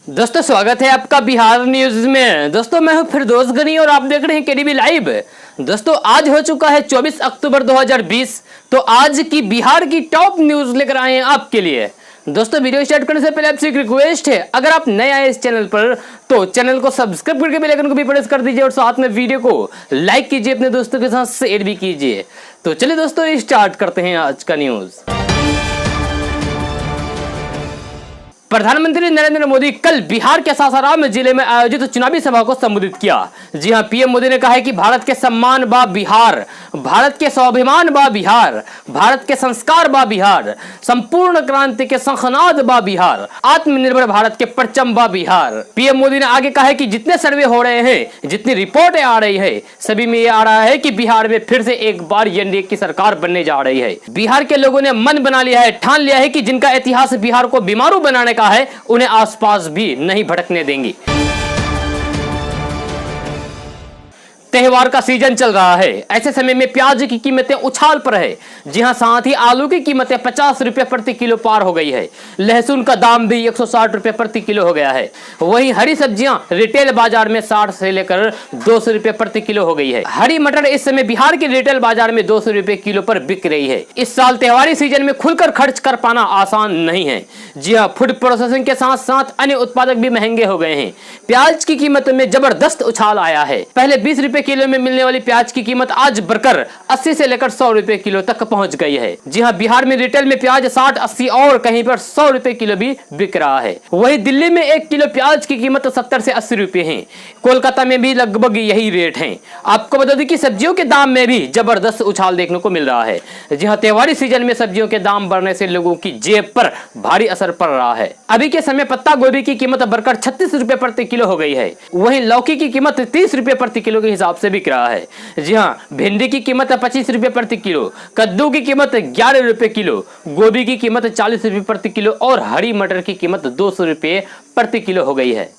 दोस्तों स्वागत है आपका बिहार न्यूज में। दोस्तों मैं हूं फिरदौस गनी और आप देख रहे हैं केडीबी लाइव। दोस्तों आज हो चुका है 24 अक्टूबर 2020। तो आज की बिहार की टॉप न्यूज लेकर आए हैं आपके लिए। दोस्तों वीडियो स्टार्ट करने से पहले आपसे एक रिक्वेस्ट है, अगर आप नए आए इस चैनल पर तो चैनल को सब्सक्राइब करके बेल आइकन को भी प्रेस कर दीजिए और साथ में वीडियो को लाइक कीजिए, अपने दोस्तों के साथ शेयर भी कीजिए। तो चलिए दोस्तों स्टार्ट करते हैं आज का न्यूज। प्रधानमंत्री नरेंद्र मोदी कल बिहार के सासाराम जिले में आयोजित चुनावी सभा को संबोधित किया। जी हां, पीएम मोदी ने कहा है कि भारत के सम्मान बा बिहार, भारत के स्वाभिमान बा बिहार, भारत के संस्कार बा बिहार, संपूर्ण क्रांति के शंखनाद बा बिहार, आत्मनिर्भर भारत के परचम बा बिहार। पीएम मोदी ने आगे कहा है कि जितने सर्वे हो रहे हैं, जितनी रिपोर्टें आ रही है, सभी में ये आ रहा है कि बिहार में फिर से एक बार एनडीए की सरकार बनने जा रही है। बिहार के लोगों ने मन बना लिया है, ठान लिया है कि जिनका इतिहास बिहार को बीमारू बनाने का है, उन्हें आसपास भी नहीं भटकने देंगी। त्योहार का सीजन चल रहा है, ऐसे समय में प्याज की कीमतें उछाल पर है। जी हां, साथ ही आलू की कीमतें 50 रुपए प्रति किलो पार हो गई है। लहसुन का दाम भी 160 रुपए प्रति किलो हो गया है। वहीं हरी सब्जियां रिटेल बाजार में 60 से लेकर 200 रुपए प्रति किलो हो गई है। हरी मटर इस समय बिहार के रिटेल बाजार में 200 रुपए किलो पर बिक रही है। इस साल त्योहारी सीजन में खुलकर खर्च कर पाना आसान नहीं है। जी हां, फूड प्रोसेसिंग के साथ साथ अन्य उत्पादक भी महंगे हो गए हैं। प्याज की कीमतों में जबरदस्त उछाल आया है। पहले 20 रुपए किलो में मिलने वाली प्याज की कीमत आज बढ़कर 80 से लेकर 100 रुपए किलो तक पहुंच गई है। जी हां, बिहार में रिटेल में प्याज 60, 80 और कहीं पर 100 रुपए किलो भी बिक रहा है। वहीं दिल्ली में 1 किलो प्याज की कीमत 70 से 80 रुपए है। कोलकाता में भी लगभग यही रेट है। आपको बता दें कि सब्जियों के दाम में भी जबरदस्त उछाल देखने को मिल रहा है। जी हां, त्योहारी सीजन में सब्जियों के दाम बढ़ने से लोगों की जेब पर भारी असर पड़ रहा है। अभी के समय पत्ता गोभी की कीमत बढ़कर 36 रुपए प्रति किलो हो गई है। वहीं लौकी की कीमत 30 रुपए प्रति किलो के हिसाब से बिक रहा है। जी हां, भिंडी की कीमत 25 रुपए प्रति किलो, कद्दू की कीमत 11 रुपए किलो, गोभी की कीमत 40 रुपए प्रति किलो और हरी मटर की कीमत 200 रुपए प्रति किलो हो गई है।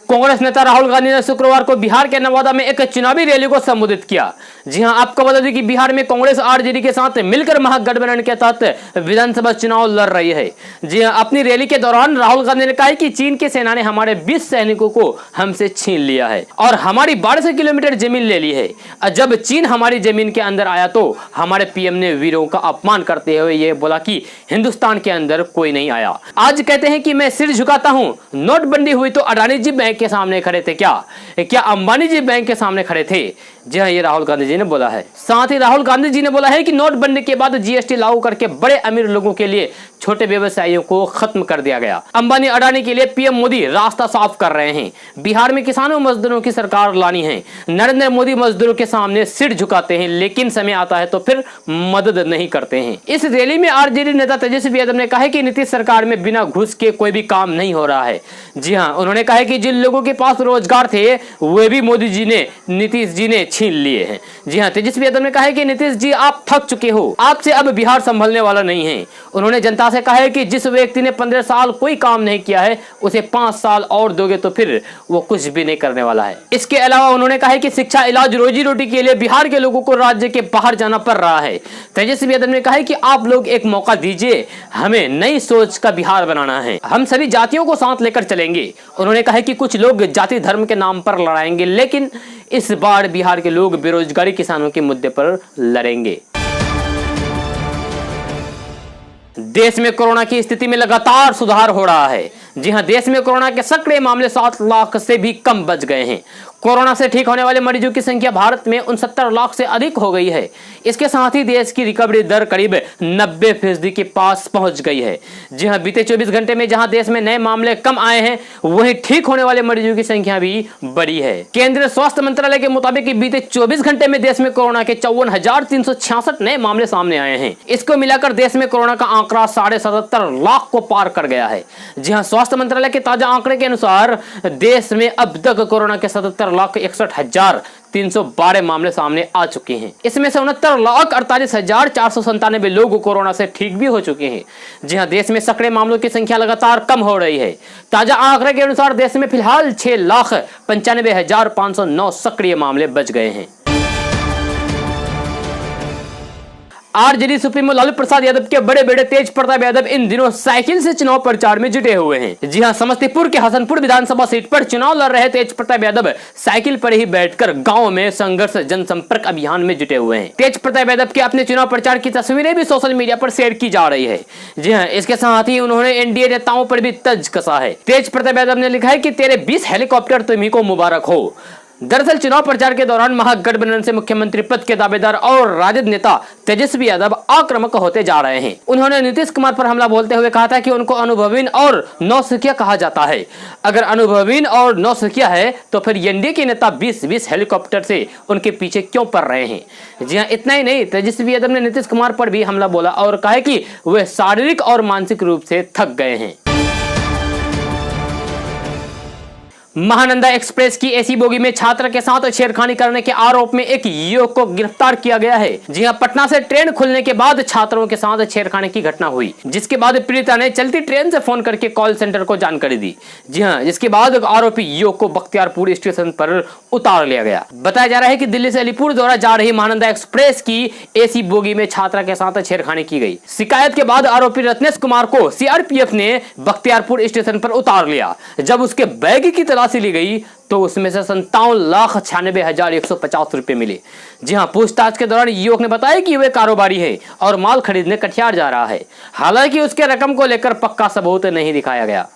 कांग्रेस नेता राहुल गांधी ने शुक्रवार को बिहार के नवादा में एक चुनावी रैली को संबोधित किया। जी हां, आपको बता दें कि बिहार में कांग्रेस आरजेडी के साथ मिलकर महागठबंधन के तहत विधानसभा चुनाव लड़ रही है। जी हां, अपनी रैली के दौरान राहुल गांधी ने कहा कि चीन के सेना ने हमारे 20 सैनिकों को हमसे छीन लिया है और हमारी 1200 किलोमीटर जमीन ले ली है। जब चीन हमारी जमीन के अंदर आया तो हमारे पीएम ने वीरों का अपमान करते हुए यह बोला कि हिंदुस्तान के अंदर कोई नहीं आया। आज कहते हैं कि मैं सिर झुकाता हूं। नोटबंदी हुई तो अडानी जी बैंक के सामने खड़े थे, क्या अंबानी जी बैंक के सामने खड़े थे? जी हां, ये राहुल गांधी जी ने बोला है। साथ ही राहुल गांधी जी ने बोला है कि नोटबंदी के बाद जीएसटी लागू करके बड़े अमीर लोगों के लिए छोटे व्यवसायियों को खत्म कर दिया गया। अंबानी अडानी के लिए पीएम मोदी रास्ता साफ कर रहे हैं। बिहार में किसानों मजदूरों की सरकार लानी है। नरेंद्र मोदी मजदूरों के सामने सिर झुकाते हैं, लेकिन समय आता है तो फिर मदद नहीं करते हैं। इस रैली में आरजेडी नेता तेजस्वी यादव ने कहा कि नीतीश सरकार में बिना घूस के कोई भी काम नहीं हो रहा है। जी हां, उन्होंने कहा कि जिन लोगों के पास रोजगार थे वे भी मोदी जी ने, नीतीश जी ने छीन लिए हैं। जी हां, तेजस्वी यादव ने कहा है कि नीतीश जी आप थक चुके हो, आपसे अब बिहार संभलने वाला नहीं है। उन्होंने जनता से कहा है कि जिस व्यक्ति ने 15 साल कोई काम नहीं किया है उसे 5 साल और दोगे तो फिर वो कुछ भी नहीं करने वाला है। इसके अलावा उन्होंने कहा है कि शिक्षा, इलाज, रोजी रोटी के लिए बिहार के लोगों को राज्य के बाहर जाना पड़ रहा है। तेजस्वी यादव ने कहा है कि आप लोग एक मौका दीजिए, हमें नई सोच का बिहार बनाना है, हम सभी जातियों को साथ लेकर चलेंगे। उन्होंने कहा है कि कुछ लोग जाति धर्म के नाम पर लड़ाएंगे, लेकिन इस बार बिहार के लोग बेरोजगारी, किसानों के मुद्दे पर लड़ेंगे। देश में कोरोना की स्थिति में लगातार सुधार हो रहा है। जी हां, देश में कोरोना के सक्रिय मामले 7 लाख से भी कम बच गए हैं। कोरोना से ठीक होने वाले मरीजों की संख्या भारत में 69 लाख से अधिक हो गई है। इसके साथ ही देश की रिकवरी दर करीब 90% के पास पहुंच गई है। जी हां, बीते 24 घंटे में जहां देश में नए मामले कम आए हैं, वहीं ठीक होने वाले मरीजों की संख्या भी बढ़ी है। केंद्रीय स्वास्थ्य मंत्रालय के मुताबिक बीते 24 घंटे में देश में कोरोना के 54,366 नए मामले सामने आए हैं। इसको मिलाकर देश में कोरोना का आंकड़ा 77.5 लाख को पार कर गया है। जी हां, स्वास्थ्य मंत्रालय के ताजा आंकड़े के अनुसार देश में अब तक कोरोना के 77,61,312 मामले सामने आ चुके हैं। इसमें से 69,48,497 लोग कोरोना से ठीक भी हो चुके हैं। जी हां, देश में सक्रिय मामलों की संख्या लगातार कम हो रही है। ताजा आंकड़े के अनुसार देश में फिलहाल 6,95,509 सक्रिय मामले बच गए हैं। आरजेडी सुप्रीमो लालू प्रसाद यादव के बड़े बेटे तेज प्रताप यादव इन दिनों साइकिल से चुनाव प्रचार में जुटे हुए हैं। जी हां, समस्तीपुर के हसनपुर विधानसभा सीट पर चुनाव लड़ रहे तेज प्रताप यादव साइकिल पर ही बैठकर गांव में संघर्ष जनसंपर्क अभियान में जुटे हुए हैं। तेज प्रताप यादव के अपने चुनाव प्रचार की तस्वीरें भी सोशल मीडिया पर शेयर की जा रही है। जी हां, इसके साथ ही उन्होंने एनडीए नेताओं पर भी तंज कसा है। तेज प्रताप यादव ने लिखा है कि तेरे 20 हेलीकॉप्टर तुम्हीं को मुबारक हो। दरअसल चुनाव प्रचार के दौरान महागठबंधन से मुख्यमंत्री पद के दावेदार और राजद नेता तेजस्वी यादव आक्रामक होते जा रहे हैं। उन्होंने नीतीश कुमार पर हमला बोलते हुए कहा था कि उनको अनुभवीन और नौसिखिया कहा जाता है। अगर अनुभवीन और नौसिखिया है तो फिर एनडीए के नेता 20 हेलीकॉप्टर से उनके पीछे क्यों पड़ रहे हैं। जी हाँ, इतना ही नहीं, तेजस्वी यादव ने नीतीश कुमार पर भी हमला बोला और कहा कि वे शारीरिक और मानसिक रूप से थक गए हैं। महानंदा एक्सप्रेस की एसी बोगी में छात्र के साथ छेड़खानी करने के आरोप में एक युवक को गिरफ्तार किया गया है। जी हां, पटना से ट्रेन खुलने के बाद छात्रों के साथ छेड़खानी की घटना हुई, जिसके बाद पीड़िता ने चलती ट्रेन से फोन करके कॉल सेंटर को जानकारी दी। जी हां, जिसके बाद आरोपी युवक को बख्तियारपुर स्टेशन पर उतार लिया गया। बताया जा रहा है कि दिल्ली से अलीपुर द्वारा जा रही महानंदा एक्सप्रेस की एसी बोगी में छात्रा के साथ छेड़खानी की गई। शिकायत के बाद आरोपी रत्नेश कुमार को सीआरपीएफ ने बख्तियारपुर स्टेशन पर उतार लिया। जब उसके बैग की तलाशी ली गई तो उसमें से 57,96,150 रुपए मिले। जी हां, पूछताछ के दौरान युवक ने बताया कि वे कारोबारी है और माल खरीदने कटिहार जा रहा है। हालांकि उसके रकम को लेकर पक्का सबूत नहीं दिखाया गया।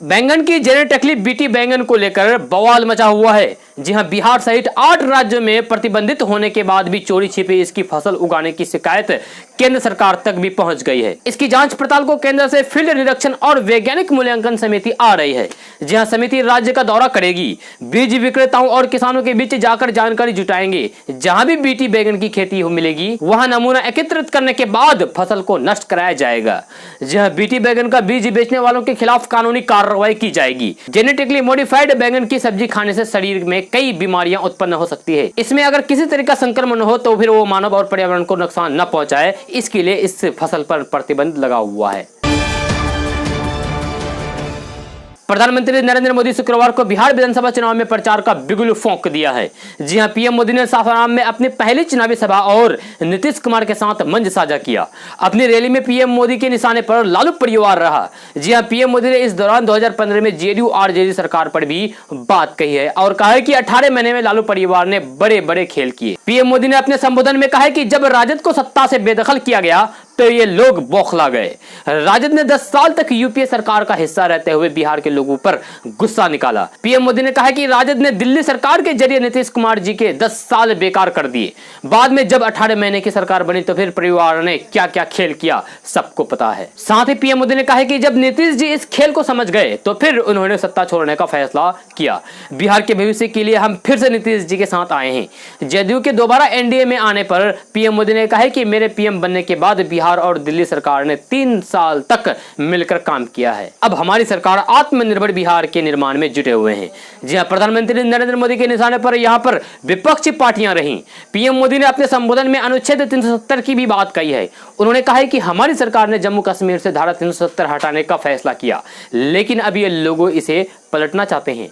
बैंगन की जेनेटिकली बीटी बैंगन को लेकर बवाल मचा हुआ है। जी हां, बिहार सहित 8 राज्यों में प्रतिबंधित होने के बाद भी चोरी छिपे इसकी फसल उगाने की शिकायत केंद्र सरकार तक भी पहुंच गई है। इसकी जांच पड़ताल को केंद्र से फील्ड निरीक्षण और वैज्ञानिक मूल्यांकन समिति आ रही है। जी हां, समिति राज्य का दौरा करेगी, बीज विक्रेताओं और किसानों के बीच जाकर जानकारी जुटाएंगे। जहां भी बीटी बैंगन की खेती मिलेगी वहां नमूना एकत्रित करने के बाद फसल को नष्ट कराया जाएगा। जी हां, बीटी बैंगन का बीज बेचने वालों के खिलाफ कानूनी कार्रवाई की जाएगी। जेनेटिकली मॉडिफाइड बैंगन की सब्जी खाने से शरीर में कई बीमारियां उत्पन्न हो सकती है। इसमें अगर किसी तरह का संक्रमण हो तो फिर वो मानव और पर्यावरण को नुकसान न पहुंचाए, इसके लिए इस फसल पर प्रतिबंध लगा हुआ है। प्रधानमंत्री नरेंद्र मोदी शुक्रवार को बिहार विधानसभा चुनाव में प्रचार का बिगुल फूंक दिया है। जी हां, पीएम मोदी ने सासाराम में अपनी पहली चुनावी सभा और नीतीश कुमार के साथ मंच साझा किया। अपनी रैली में पीएम मोदी के निशाने पर लालू परिवार रहा। जी हां, पीएम मोदी ने इस दौरान 2015 में जेडीयू आरजेडी सरकार पर भी बात कही है और कहा है कि 18 महीने में लालू परिवार ने बड़े बड़े खेल किए। पीएम मोदी ने अपने संबोधन में कहा है कि जब राजद को सत्ता से बेदखल किया गया तो ये लोग बौखला गए। राजद ने 10 साल तक यूपीए सरकार का हिस्सा रहते हुए बिहार के लोगों पर गुस्सा निकाला। पीएम मोदी ने कहा कि राजद ने दिल्ली सरकार के जरिए नीतीश कुमार जी के 10 साल बेकार कर दिए। बाद में जब 18 महीने की सरकार बनी तो फिर परिवार ने क्या क्या खेल किया सबको पता है। साथ ही पीएम मोदी ने कहा कि जब नीतीश जी इस खेल को समझ गए तो फिर उन्होंने सत्ता छोड़ने का फैसला किया। बिहार के भविष्य के लिए हम फिर से नीतीश जी के साथ आए हैं। जदयू के दोबारा एनडीए में आने पर पीएम मोदी ने कहा कि मेरे पीएम बनने के बाद बिहार और दिल्ली सरकार ने 3 साल तक मिलकर काम किया है। अब हमारी सरकार आत्मनिर्भर बिहार के निर्माण में जुटे हुए हैं। जी हां, प्रधानमंत्री नरेंद्र मोदी के निशाने पर यहां पर विपक्षी पार्टियां रहीं। पीएम मोदी ने अपने संबोधन में अनुच्छेद 370 की भी बात कही है। उन्होंने कहा है कि हमारी सरकार ने जम्मू कश्मीर से धारा 370 हटाने का फैसला किया, लेकिन अब ये लोग इसे पलटना चाहते हैं।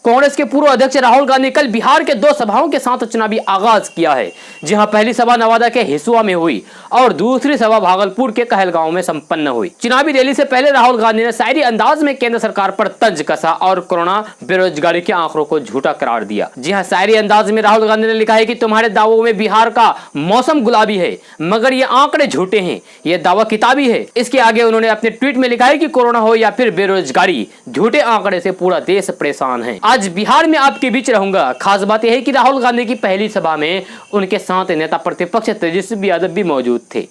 कांग्रेस के पूर्व अध्यक्ष राहुल गांधी कल बिहार के 2 सभाओं के साथ चुनावी आगाज किया है। जी हां, पहली सभा नवादा के हिसुआ में हुई और दूसरी सभा भागलपुर के कहलगांव में संपन्न हुई। चुनावी रैली से पहले राहुल गांधी ने शायरी अंदाज में केंद्र सरकार पर तंज कसा और कोरोना बेरोजगारी के आंकड़ों को झूठा करार दिया। जी हां, शायरी अंदाज में राहुल गांधी ने लिखा है कि तुम्हारे दावों में बिहार का मौसम गुलाबी है, मगर ये आंकड़े झूठे हैं, ये दावा किताबी है। इसके आगे उन्होंने अपने ट्वीट में लिखा है कि कोरोना हो या फिर बेरोजगारी, झूठे आंकड़े से पूरा देश परेशान है। आज बिहार में आपके बीच रहूंगा। खास बात यह है कि राहुल गांधी की पहली सभा में उनके साथ नेता प्रतिपक्ष तेजस्वी यादव भी मौजूद थे।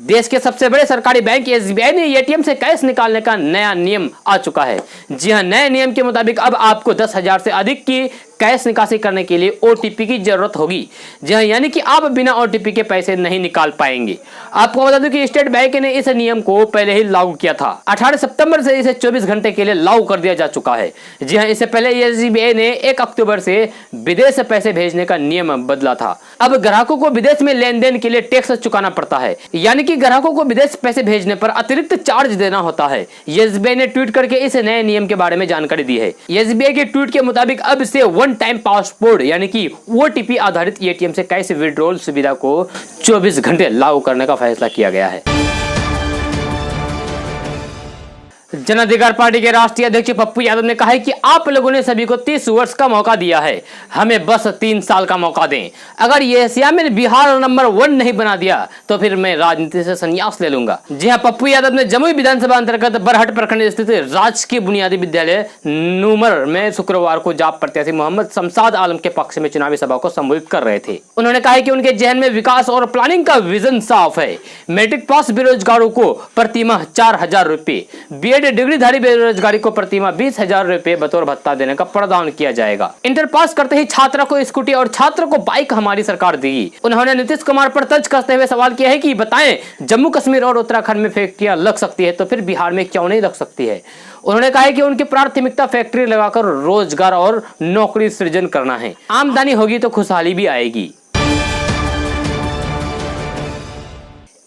देश के सबसे बड़े सरकारी बैंक एसबीआई ने एटीएम से कैश निकालने का नया नियम आ चुका है। जी हां, नए नियम के मुताबिक अब आपको 10,000 से अधिक की कैश निकासी करने के लिए ओटीपी की जरूरत होगी। जी हाँ, यानी कि आप बिना ओटीपी के पैसे नहीं निकाल पाएंगे। आपको बता दूं कि स्टेट बैंक ने इस नियम को पहले ही लागू किया था। 18 सितंबर से इसे 24 घंटे के लिए लागू कर दिया जा चुका है। जी हाँ, इससे पहले एसबीआई ने 1 अक्टूबर से विदेश से पैसे भेजने का नियम बदला था। अब ग्राहकों को विदेश में लेन देन के लिए टैक्स चुकाना पड़ता है, यानी कि ग्राहकों को विदेश पैसे भेजने पर अतिरिक्त चार्ज देना होता है। एसबीआई ने ट्वीट करके इस नए नियम के बारे में जानकारी दी है। एसबीआई के ट्वीट के मुताबिक अब से वन टाइम पासपोर्ट यानी कि ओटीपी आधारित एटीएम से कैश विड्रॉल सुविधा को 24 घंटे लागू करने का फैसला किया गया है। जन अधिकार पार्टी के राष्ट्रीय अध्यक्ष पप्पू यादव ने कहा है कि आप लोगों ने सभी को 30 वर्ष का मौका दिया है, हमें बस 3 साल का मौका दें। अगर ये एशिया में बिहार नंबर 1 नहीं बना दिया तो फिर मैं राजनीति से संन्यास ले लूंगा। जी हां, पप्पू यादव ने जमुई विधानसभा अंतर्गत बरहट प्रखंड स्थित राजकीय बुनियादी विद्यालय नूमर में शुक्रवार को जाप प्रत्याशी मोहम्मद शमशाद आलम के पक्ष में चुनावी सभा को संबोधित कर रहे थे। उन्होंने कहा कि उनके जहन में विकास और प्लानिंग का विजन साफ है। मैट्रिक पास बेरोजगारों को प्रतिमाह 4,000 रुपए, बीएड डिग्रीधारी बेरोजगारी को प्रतिमाह 20,000 रुपए बतौर भत्ता देने का प्रावधान किया जाएगा। इंटर पास करते ही छात्रा को स्कूटी और छात्र को बाइक हमारी सरकार देगी। उन्होंने नीतीश कुमार पर तंज कसते हुए सवाल किया है कि बताएं, जम्मू कश्मीर और उत्तराखंड में फैक्ट्रियां लग सकती है तो फिर बिहार में क्यों नहीं लग सकती है। उन्होंने कहा है कि उनकी प्राथमिकता फैक्ट्री लगाकर रोजगार और नौकरी सृजन करना है। आमदनी होगी तो खुशहाली भी आएगी।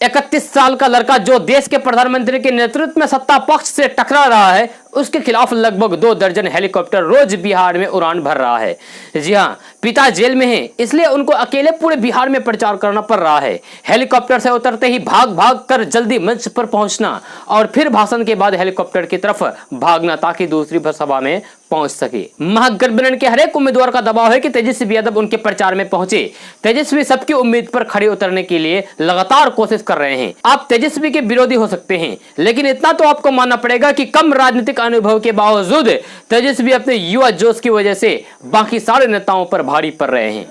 31 साल का लड़का जो देश के प्रधानमंत्री के नेतृत्व में सत्ता पक्ष से टकरा रहा है, उसके खिलाफ लगभग 2 दर्जन हेलीकॉप्टर रोज बिहार में उड़ान भर रहा है। जी हां, पिता जेल में हैं, इसलिए उनको अकेले पूरे बिहार में प्रचार करना पड़ रहा है। हेलीकॉप्टर से उतरते ही भाग भाग कर जल्दी मंच पर पहुंचना और फिर भाषण के बाद हेलीकॉप्टर की तरफ भागना ताकि दूसरी सभा में पहुंच सके। महागठबंधन के हर एक उम्मीदवार का दबाव है कि तेजस्वी यादव उनके प्रचार में पहुंचे। तेजस्वी सबकी उम्मीद पर खड़े उतरने के लिए लगातार कोशिश कर रहे हैं। आप तेजस्वी के विरोधी हो सकते हैं, लेकिन इतना तो आपको मानना पड़ेगा कि कम राजनीतिक अनुभव के बावजूद तेजस्वी अपने युवा जोश की वजह से बाकी सारे नेताओं पर भारी पड़ रहे हैं।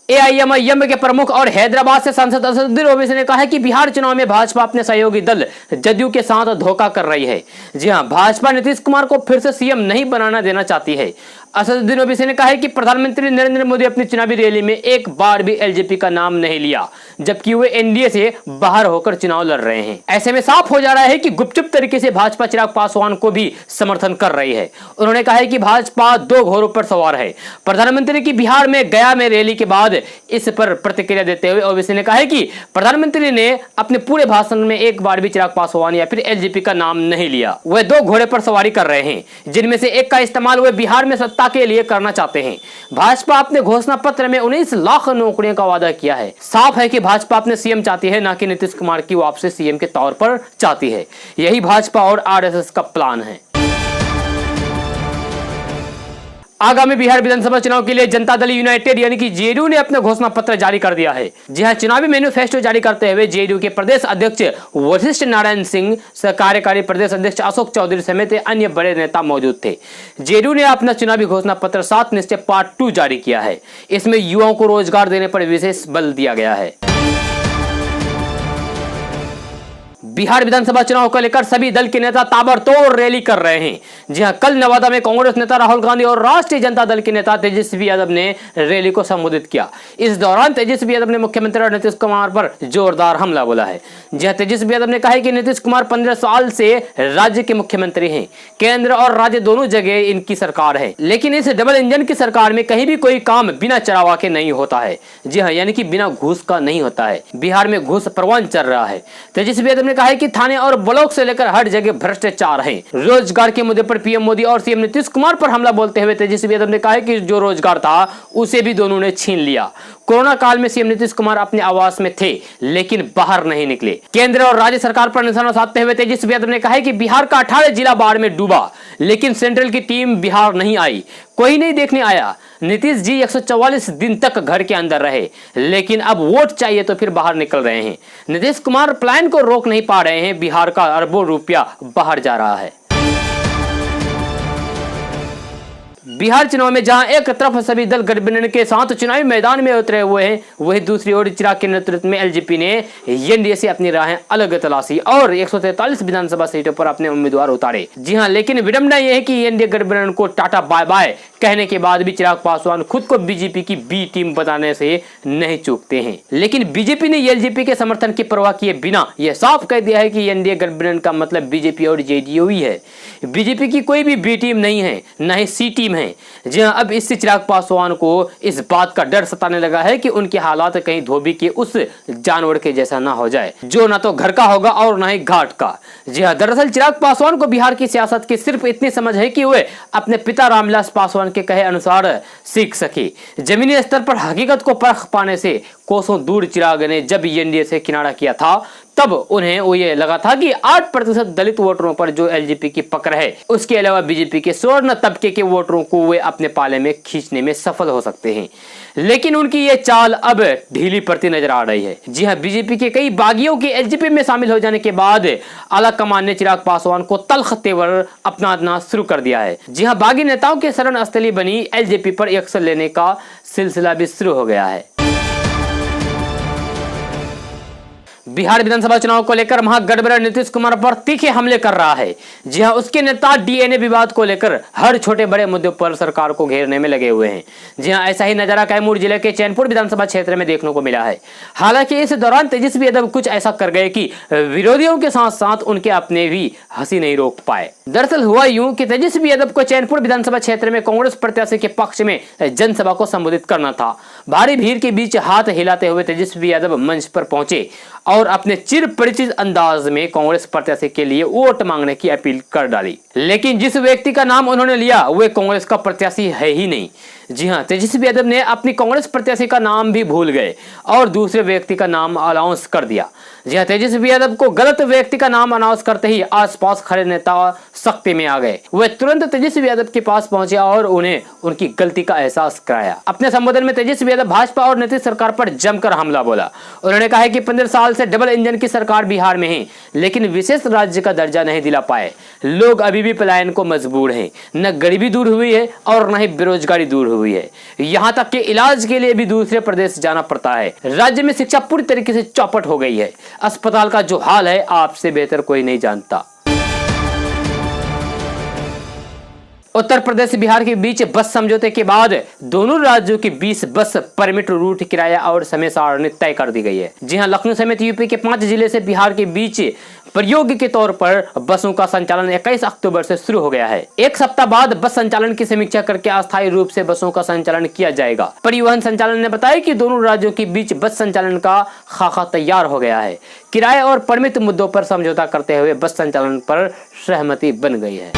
एआईएमआईएम के प्रमुख और हैदराबाद से सांसद असदुद्दीन ओवैसी ने कहा है कि बिहार चुनाव में भाजपा अपने सहयोगी दल जदयू के साथ धोखा कर रही है। जी हां, भाजपा नीतीश कुमार को फिर से सीएम नहीं बनाना देना चाहती है। असदुद्दीन ओवैसी ने कहा है कि प्रधानमंत्री नरेंद्र मोदी अपनी चुनावी रैली में एक बार भी एलजेपी का नाम नहीं लिया, जबकि वे एनडीए से बाहर होकर चुनाव लड़ रहे हैं। ऐसे में साफ हो जा रहा है कि गुपचुप तरीके से भाजपा चिराग पासवान को भी समर्थन कर रही है। उन्होंने कहा है कि भाजपा 2 घोड़ों पर सवार है। प्रधानमंत्री की बिहार में गया में रैली के बाद इस पर प्रतिक्रिया देते हुए ओवैसी ने कहा है कि प्रधानमंत्री ने अपने पूरे भाषण में एक बार भी चिराग पासवान या फिर एलजेपी का नाम नहीं लिया। वे 2 घोड़े पर सवारी कर रहे हैं, जिनमें से एक का इस्तेमाल वे बिहार में सत्ता के लिए करना चाहते हैं। भाजपा अपने घोषणा पत्र में 19 लाख नौकरियों का वादा किया है। साफ है कि भाजपा अपने सीएम चाहती है, ना कि नीतीश कुमार की वापसी सीएम के तौर पर चाहती है। यही भाजपा और आरएसएस का प्लान है। आगामी बिहार विधानसभा चुनाव के लिए जनता दल यूनाइटेड यानी कि जेडीयू ने अपना घोषणा पत्र जारी कर दिया है। जी हां, चुनावी मैनिफेस्टो जारी करते हुए जेडीयू के प्रदेश अध्यक्ष वशिष्ठ नारायण सिंह, कार्यकारी प्रदेश अध्यक्ष अशोक चौधरी समेत अन्य बड़े नेता मौजूद थे। जेडीयू ने अपना चुनावी घोषणा पत्र 7 निश्चय पार्ट 2 जारी किया है। इसमें युवाओं को रोजगार देने पर विशेष बल दिया गया है। बिहार विधानसभा चुनाव को लेकर सभी दल के नेता ताबड़तोड़ रैली कर रहे हैं। जी हां, कल नवादा में कांग्रेस नेता राहुल गांधी और राष्ट्रीय जनता दल के नेता तेजस्वी यादव ने रैली को संबोधित किया। इस दौरान तेजस्वी यादव ने मुख्यमंत्री नीतीश कुमार पर जोरदार हमला बोला है। जी हां, तेजस्वी यादव ने कहा है कि नीतीश कुमार 15 साल से राज्य के मुख्यमंत्री हैं। केंद्र और राज्य दोनों जगह इनकी सरकार है, लेकिन इस डबल इंजन की सरकार में कहीं भी कोई काम बिना चरावा के नहीं होता है। जी हाँ, यानी कि बिना घूस का नहीं होता है। बिहार में घूस परवान चल रहा है। तेजस्वी यादव ने कहा है कि थाने और ब्लॉक से लेकर हर जगह भ्रष्टाचार है। रोजगार के मुद्दे पर पीएम मोदी और सीएम नीतीश कुमार पर हमला बोलते हुए तेजस्वी यादव ने कहा है कि जो रोजगार था उसे भी दोनों ने छीन लिया। कोरोना काल में सीएम नीतीश कुमार अपने आवास में थे, लेकिन बाहर नहीं निकले। केंद्र और राज्य सरकार पर निशाना साधते हुए तेजस्वी यादव ने कहा है कि बिहार का 18 जिला बाढ़ में डूबा, लेकिन सेंट्रल की टीम बिहार नहीं आई, कोई नहीं देखने आया। नीतीश जी 144 दिन तक घर के अंदर रहे, लेकिन अब वोट चाहिए तो फिर बाहर निकल रहे हैं। नीतीश कुमार प्लान को रोक नहीं पा रहे हैं। बिहार का अरबों रुपया बाहर जा रहा है। बिहार चुनाव में जहां एक तरफ सभी दल गठबंधन के साथ चुनावी मैदान में उतरे हुए हैं, वहीं दूसरी ओर चिराग के नेतृत्व में एलजेपी ने एनडीए से अपनी राहें अलग तलाशी और 143 विधानसभा सीटों पर अपने उम्मीदवार उतारे। जी हां, लेकिन विडंबना यह है कि एनडीए गठबंधन को टाटा बाय बाय कहने के बाद भी चिराग पासवान खुद को बीजेपी की बी टीम बताने से नहीं चूकते हैं। लेकिन बीजेपी ने एलजेपी के समर्थन की परवाह किए बिना यह साफ कह दिया है कि एनडीए गठबंधन का मतलब बीजेपी और जेडीयू ही है। बीजेपी की कोई भी बी टीम नहीं है, न ही सी टीम है। जी हां, अब इससे चिराग पासवान को इस बात का डर सताने लगा है कि उनके हालात कहीं धोबी के उस जानवर के जैसा ना हो जाए जो ना तो घर का होगा और ना ही घाट का। जी हां, दरअसल चिराग पासवान को बिहार की सियासत की सिर्फ इतनी समझ है कि वे अपने पिता रामविलास पासवान के कहे अनुसार सीख सके। जमीनी स्तर पर हकीकत को परख पाने से कोसों दूर चिराग ने जब एनडीए से किनारा किया था, तब उन्हें वो ये लगा था कि 8% दलित वोटरों पर जो एलजेपी की पकड़ है, उसके अलावा बीजेपी के स्वर्ण तबके के वोटरों को वे अपने पाले में खींचने में सफल हो सकते हैं। लेकिन उनकी ये चाल अब ढीली पड़ती नजर आ रही है। जी हां, बीजेपी के कई बागियों के एलजेपी में शामिल हो जाने के बाद आला कमान ने चिराग पासवान को तल्ख तेवर अपनाना शुरू कर दिया है। जी हां, बागी नेताओं के शरण स्थली बनी एलजेपी पर एक्शन लेने का सिलसिला भी शुरू हो गया है। बिहार विधानसभा चुनाव को लेकर महागठबंधन नीतीश कुमार पर तीखे हमले कर रहा है। जी हां, उसके नेता डीएनए विवाद को लेकर हर छोटे बड़े मुद्दों पर सरकार को घेरने में लगे हुए हैं। जी हां, ऐसा ही नजारा कैमूर जिले के चैनपुर विधानसभा क्षेत्र में देखने को मिला है। हालांकि इस दौरान तेजस्वी यादव कुछ ऐसा कर गए कि विरोधियों के साथ साथ उनके अपने भी हंसी नहीं रोक पाए। दरअसल हुआ यूं कि तेजस्वी यादव को चैनपुर विधानसभा क्षेत्र में कांग्रेस प्रत्याशी के पक्ष में जनसभा को संबोधित करना था। भारी भीड़ के बीच हाथ हिलाते हुए तेजस्वी यादव मंच पर पहुंचे और अपने चिर परिचित अंदाज में कांग्रेस प्रत्याशी के लिए वोट मांगने की अपील कर डाली। लेकिन जिस व्यक्ति का नाम उन्होंने लिया वे कांग्रेस का प्रत्याशी है ही नहीं। जी हां, तेजस्वी यादव ने अपनी कांग्रेस प्रत्याशी का नाम भी भूल गए और दूसरे व्यक्ति का नाम अनाउंस कर दिया। जी हां, तेजस्वी यादव को गलत व्यक्ति का नाम अनाउंस करते ही आसपास खड़े नेता सख्ती में आ गए। वे तुरंत तेजस्वी यादव के पास पहुंचे और उन्हें उनकी गलती का एहसास कराया। अपने संबोधन में तेजस्वी यादव भाजपा और नीतीश सरकार पर जमकर हमला बोला। उन्होंने कहा कि 15 साल से डबल इंजन की सरकार बिहार में है, लेकिन विशेष राज्य का दर्जा नहीं दिला पाए। लोग अभी भी पलायन को मजबूर हैं। न गरीबी दूर हुई है और न ही बेरोजगारी दूर हुई है। यहाँ तक कि इलाज के लिए भी दूसरे प्रदेश जाना पड़ता है। राज्य में शिक्षा पूरी तरीके से चौपट हो गई है। अस्पताल का जो हाल है आपसे बेहतर कोई नहीं जानता। उत्तर प्रदेश बिहार के बीच बस समझौते के बाद दोनों राज्यों के बीच बस परमिट, रूट, किराया और समय सारणी तय कर दी गई है। जी हां, लखनऊ समेत यूपी के 5 जिले से बिहार के बीच प्रयोग के तौर पर बसों का संचालन 21 अक्टूबर से शुरू हो गया है। एक सप्ताह बाद बस संचालन की समीक्षा करके अस्थायी रूप से बसों का संचालन किया जाएगा। परिवहन संचालन ने बताया कि दोनों राज्यों के बीच बस संचालन का खाका तैयार हो गया है। किराए और परमिट मुद्दों पर समझौता करते हुए बस संचालन पर सहमति बन गई है।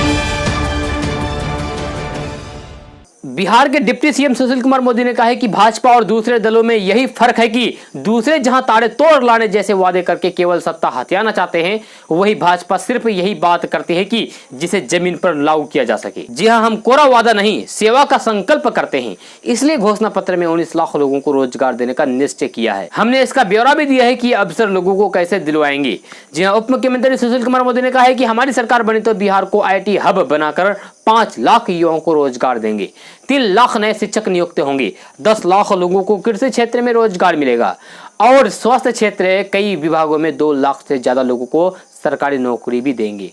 बिहार के डिप्टी सीएम सुशील कुमार मोदी ने कहा है कि भाजपा और दूसरे दलों में यही फर्क है कि दूसरे जहां तारे तोड़ लाने जैसे वादे करके केवल सत्ता हथियाना चाहते हैं, वही भाजपा सिर्फ यही बात करती है कि जिसे जमीन पर लागू किया जा सके। जी हां, हम कोरा वादा नहीं, सेवा का संकल्प करते हैं। इसलिए घोषणा पत्र में 19 लाख लोगों को रोजगार देने का निश्चय किया है। हमने इसका ब्यौरा भी दिया है कि अवसर लोगों को कैसे दिलवाएंगे। जी हां, उप मुख्यमंत्री सुशील कुमार मोदी ने कहा है कि हमारी सरकार बनी तो बिहार को आईटी हब बनाकर 5 लाख युवाओं को रोजगार देंगे। 3 लाख नए शिक्षक नियुक्त होंगे। 10 लाख लोगों को कृषि क्षेत्र में रोजगार मिलेगा और स्वास्थ्य क्षेत्र कई विभागों में 2 लाख से ज्यादा लोगों को सरकारी नौकरी भी देंगे।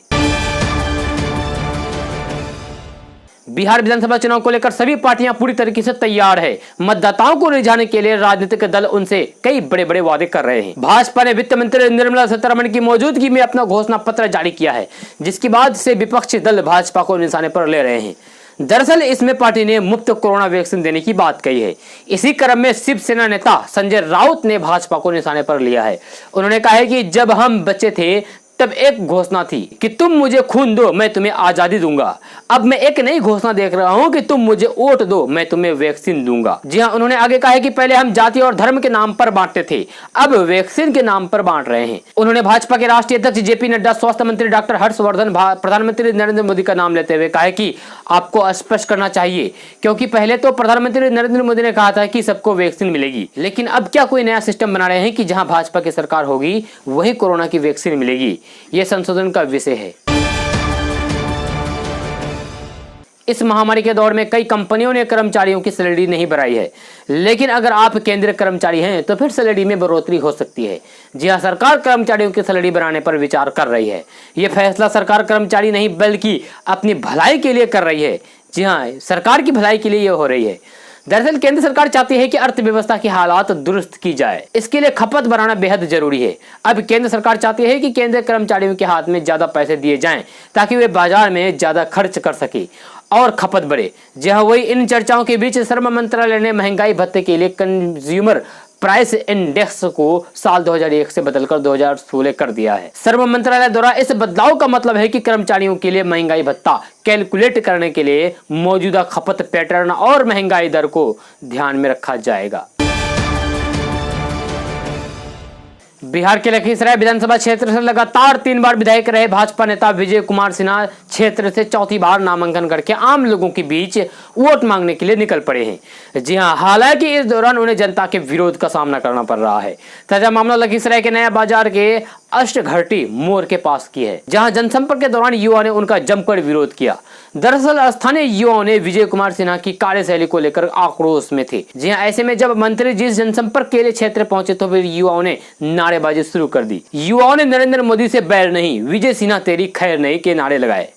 बिहार विधानसभा चुनाव को लेकर सभी पार्टियां पूरी तरीके से तैयार है। मतदाताओं को रिझाने के लिए राजनीतिक दल उनसे कई बड़े बड़े वादे कर रहे हैं। भाजपा ने वित्त मंत्री निर्मला सीतारमण की मौजूदगी में अपना घोषणा पत्र जारी किया है, जिसके बाद से विपक्षी दल भाजपा को निशाने पर ले रहे हैं। दरअसल इसमें पार्टी ने मुफ्त कोरोना वैक्सीन देने की बात कही है। इसी क्रम में शिवसेना नेता संजय राउत ने भाजपा को निशाने पर लिया है। उन्होंने कहा है कि जब हम बच्चे थे तब एक घोषणा थी कि तुम मुझे खून दो मैं तुम्हें आजादी दूंगा। अब मैं एक नई घोषणा देख रहा हूं कि तुम मुझे वोट दो मैं तुम्हें वैक्सीन दूंगा। जी हां, उन्होंने आगे कहा है कि पहले हम जाति और धर्म के नाम पर बांटते थे, अब वैक्सीन के नाम पर बांट रहे हैं। उन्होंने भाजपा के राष्ट्रीय अध्यक्ष जेपी नड्डा, स्वास्थ्य मंत्री डॉक्टर हर्षवर्धन, प्रधानमंत्री नरेंद्र मोदी का नाम लेते हुए कहा है कि आपको स्पष्ट करना चाहिए, क्योंकि पहले तो प्रधानमंत्री नरेंद्र मोदी ने कहा था कि सबको वैक्सीन मिलेगी, लेकिन अब क्या कोई नया सिस्टम बना रहे हैं कि जहां भाजपा की सरकार होगी वहीं कोरोना की वैक्सीन मिलेगी। यह संशोधन का विषय है। इस महामारी के दौर में कई कंपनियों ने कर्मचारियों की सैलरी नहीं बढ़ाई है, लेकिन अगर आप केंद्रीय कर्मचारी हैं तो फिर सैलरी में बढ़ोतरी हो सकती है। जी हाँ, सरकार कर्मचारियों की सैलरी बढ़ाने पर विचार कर रही है। ये फैसला सरकार कर्मचारी नहीं बल्कि अपनी भलाई के लिए कर रही है। जी हाँ, सरकार की भलाई के लिए ये हो रही है। दरअसल केंद्र सरकार चाहती है कि अर्थव्यवस्था की हालात दुरुस्त की जाए, इसके लिए खपत बढ़ाना बेहद जरूरी है। अब केंद्र सरकार चाहती है कि केंद्रीय कर्मचारियों के हाथ में ज्यादा पैसे दिए जाएं ताकि वे बाजार में ज्यादा खर्च कर सके और खपत बढ़े। जहां वही इन चर्चाओं के बीच श्रम मंत्रालय ने महंगाई भत्ते के लिए कंज्यूमर प्राइस इंडेक्स को साल 2001 से बदलकर 2016 कर दिया है। श्रम मंत्रालय द्वारा इस बदलाव का मतलब है कि कर्मचारियों के लिए महंगाई भत्ता कैलकुलेट करने के लिए मौजूदा खपत पैटर्न और महंगाई दर को ध्यान में रखा जाएगा। बिहार के लखीसराय विधानसभा क्षेत्र से लगातार 3 बार विधायक रहे भाजपा नेता विजय कुमार सिन्हा क्षेत्र से चौथी बार नामांकन करके आम लोगों के बीच वोट मांगने के लिए निकल पड़े हैं। जी हां, हालांकि इस दौरान उन्हें जनता के विरोध का सामना करना पड़ रहा है। ताजा मामला लखीसराय के नया बाजार के अष्टघटी मोड़ के पास की है, जहां जनसंपर्क के दौरान युवा ने उनका जमकर विरोध किया। दरअसल स्थानीय युवाओं ने विजय कुमार सिन्हा की कार्यशैली को लेकर आक्रोश में थे। जी हां, ऐसे में जब मंत्री जी जनसंपर्क के लिए क्षेत्र पहुंचे तो फिर युवाओं ने नारेबाजी शुरू कर दी। युवाओं ने नरेंद्र मोदी से बैर नहीं, विजय सिन्हा तेरी खैर नहीं के नारे लगाए।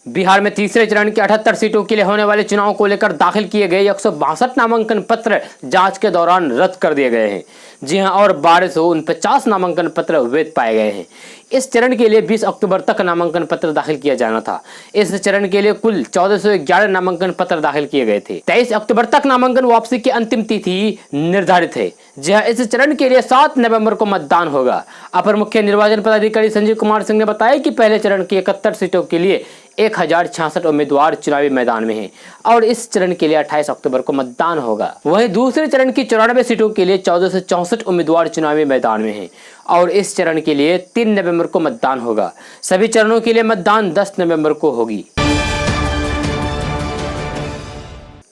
बिहार में तीसरे चरण की 78 सीटों के लिए होने वाले चुनाव को लेकर दाखिल किए गए 162 नामांकन पत्र जांच के दौरान रद्द कर दिए गए हैं। जी हां, और 1249 नामांकन पत्र वैध पाए गए हैं। इस चरण के लिए 20 अक्टूबर तक नामांकन पत्र दाखिल किया जाना था। इस चरण के लिए कुल 1411 नामांकन पत्र दाखिल किए गए थे। 23 अक्टूबर तक नामांकन वापसी की अंतिम तिथि निर्धारित है। जहां इस चरण के लिए 7 नवंबर को मतदान होगा। अपर मुख्य निर्वाचन पदाधिकारी संजीव कुमार सिंह ने बताया कि पहले चरण की 71 सीटों के लिए 1066 उम्मीदवार चुनावी मैदान में हैं और इस चरण के लिए 28 अक्टूबर को मतदान होगा। वहीं दूसरे चरण की 94 सीटों के लिए 1464 उम्मीदवार चुनावी मैदान में हैं और इस चरण के लिए 3 नवंबर को मतदान होगा। सभी चरणों के लिए मतदान 10 नवंबर को होगी।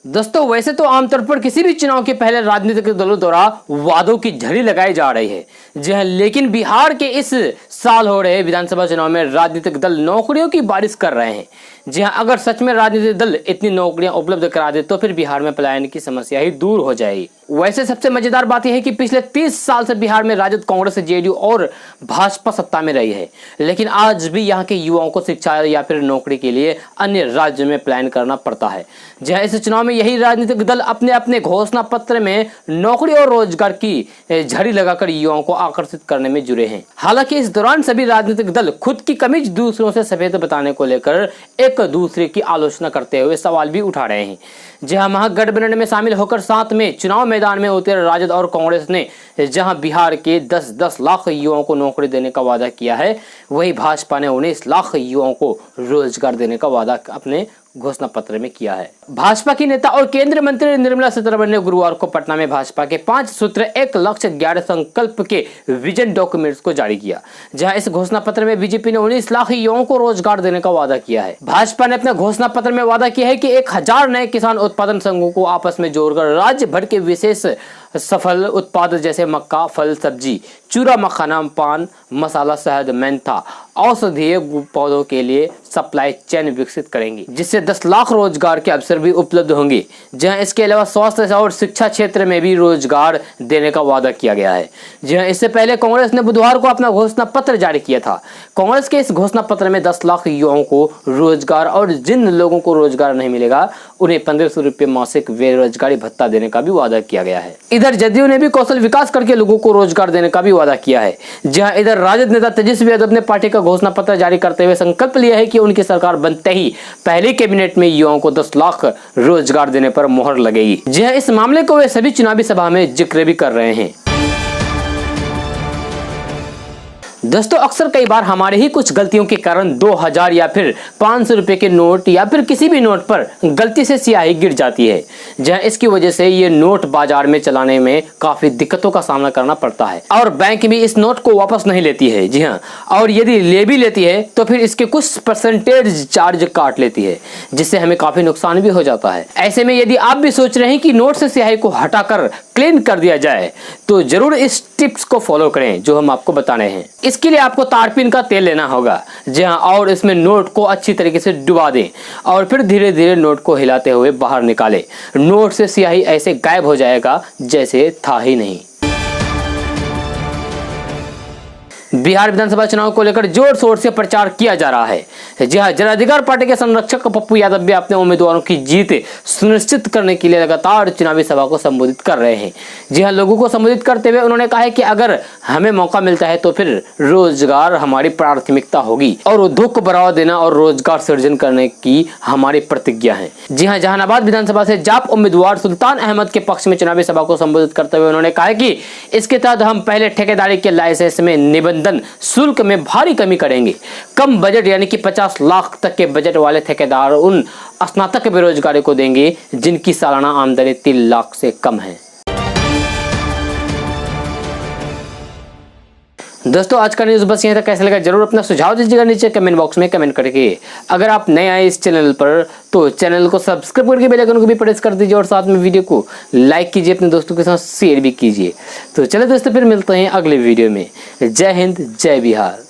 दोस्तों, वैसे तो आमतौर पर किसी भी चुनाव के पहले राजनीतिक दलों द्वारा वादों की झड़ी लगाई जा रही है। जी हाँ, लेकिन बिहार के इस साल हो रहे विधानसभा चुनाव में राजनीतिक दल नौकरियों की बारिश कर रहे हैं। जी हाँ, अगर सच में राजनीतिक दल इतनी नौकरियां उपलब्ध करा दे तो फिर बिहार में पलायन की समस्या ही दूर हो जाएगी। वैसे सबसे मजेदार बात यह है कि पिछले 30 साल से बिहार में राजद, कांग्रेस, जेडीयू और भाजपा सत्ता में रही है, लेकिन आज भी यहाँ के युवाओं को शिक्षा या फिर नौकरी के लिए अन्य राज्यों में पलायन करना पड़ता है। जहाँ इस चुनाव में यही राजनीतिक दल अपने अपने घोषणा पत्र में नौकरी और रोजगार की झड़ी लगाकर युवाओं को आकर्षित करने में जुड़े हैं। हालांकि इस दौरान सभी राजनीतिक दल खुद की कमी दूसरों से सफेद बताने को लेकर एक दूसरे की आलोचना करते हुए सवाल भी उठा रहे हैं। जहां महागठबंधन में शामिल होकर साथ में चुनाव मैदान में उतरे राजद और कांग्रेस ने जहां बिहार के 10-10 लाख युवाओं को नौकरी देने का वादा किया है, वहीं भाजपा ने 19 लाख युवाओं को रोजगार देने का वादा अपने घोषणा पत्र में किया है। भाजपा की नेता और केंद्रीय मंत्री निर्मला सीतारमण ने गुरुवार को पटना में भाजपा के 5 सूत्र 1 लक्ष्य 11 संकल्प के विजन डॉक्यूमेंट्स को जारी किया, जहां इस घोषणा पत्र में बीजेपी ने 19 लाख युवाओं को रोजगार देने का वादा किया है। भाजपा ने अपने घोषणा पत्र में वादा किया है कि 1000 नए किसान उत्पादन संघों को आपस में जोड़कर राज्य भर के विशेष सफल उत्पाद जैसे मक्का, फल, सब्जी, चूरा, मखाना, पान मसाला, शहद, मेंथा, औषधीय पौधों के लिए सप्लाई चेन विकसित करेंगे, जिससे 10 लाख रोजगार के अवसर भी उपलब्ध होंगे। जहां इसके अलावा स्वास्थ्य और शिक्षा क्षेत्र में भी रोजगार देने का वादा किया गया है। जहां इससे पहले कांग्रेस ने बुधवार को अपना घोषणा पत्र जारी किया था। कांग्रेस के इस घोषणा पत्र में 10 लाख युवाओं को रोजगार और जिन लोगों को रोजगार नहीं मिलेगा उन्हें 1500 रुपये मासिक बेरोजगारी भत्ता देने का भी वादा किया गया है। इधर जदयू ने भी कौशल विकास करके लोगों को रोजगार देने का भी वादा किया है। जहां इधर राजद नेता तेजस्वी यादव ने पार्टी का घोषणा पत्र जारी करते हुए संकल्प लिया है कि उनकी सरकार बनते ही पहले कैबिनेट में युवाओं को 10 लाख रोजगार देने पर मोहर लगेगी। जहां इस मामले को वे सभी चुनावी सभा में जिक्र भी कर रहे हैं। दोस्तों, अक्सर कई बार हमारे ही कुछ गलतियों के कारण 2000 या फिर 500 रुपए के नोट या फिर किसी भी नोट पर गलती से स्याही गिर जाती है, जहां इसकी वजह से ये नोट बाजार में चलाने में काफी दिक्कतों का सामना करना पड़ता है और बैंक भी इस नोट को वापस नहीं लेती है। जी हाँ, और यदि ले भी लेती है तो फिर इसके कुछ परसेंटेज चार्ज काट लेती है, जिससे हमें काफी नुकसान भी हो जाता है। ऐसे में यदि आप भी सोच रहे हैं कि नोट से स्याही को हटाकर क्लीन कर दिया जाए तो जरूर इस टिप्स को फॉलो करें जो हम आपको बता रहे हैं। इसके लिए आपको तारपीन का तेल लेना होगा। जी हाँ, और इसमें नोट को अच्छी तरीके से डुबा दें और फिर धीरे धीरे नोट को हिलाते हुए बाहर निकालें। नोट से स्याही ऐसे गायब हो जाएगा जैसे था ही नहीं। बिहार विधानसभा चुनाव को लेकर जोर शोर से प्रचार किया जा रहा है। जी हां, जन अधिकार पार्टी के संरक्षक पप्पू यादव भी अपने उम्मीदवारों की जीत सुनिश्चित करने के लिए लगातार चुनावी सभा को संबोधित कर रहे हैं। जी हां, लोगों को संबोधित करते हुए उन्होंने कहा है कि अगर हमें मौका मिलता है तो फिर रोजगार हमारी प्राथमिकता होगी और उद्योग को बढ़ावा देना और रोजगार सृजन करने की हमारी प्रतिज्ञा है। जी हां, जहानाबाद विधानसभा से जाप उम्मीदवार सुल्तान अहमद के पक्ष में चुनावी सभा को संबोधित करते हुए उन्होंने कहा कि इसके तहत हम पहले ठेकेदारी के लाइसेंस में निबंधन शुल्क में भारी कमी करेंगे। कम बजट यानी कि 50 लाख तक के बजट वाले ठेकेदार उन स्नातक बेरोजगारों को देंगे जिनकी सालाना आमदनी 3 लाख से कम है। दोस्तों, आज का न्यूज़ बस यहीं तक। कैसा लगा जरूर अपना सुझाव दीजिएगा नीचे कमेंट बॉक्स में कमेंट करके। अगर आप नए आए इस चैनल पर तो चैनल को सब्सक्राइब करके बेल आइकन को भी प्रेस कर दीजिए और साथ में वीडियो को लाइक कीजिए, अपने दोस्तों के साथ शेयर भी कीजिए। तो चलिए दोस्तों, फिर मिलते हैं अगले वीडियो में। जय हिंद, जय बिहार।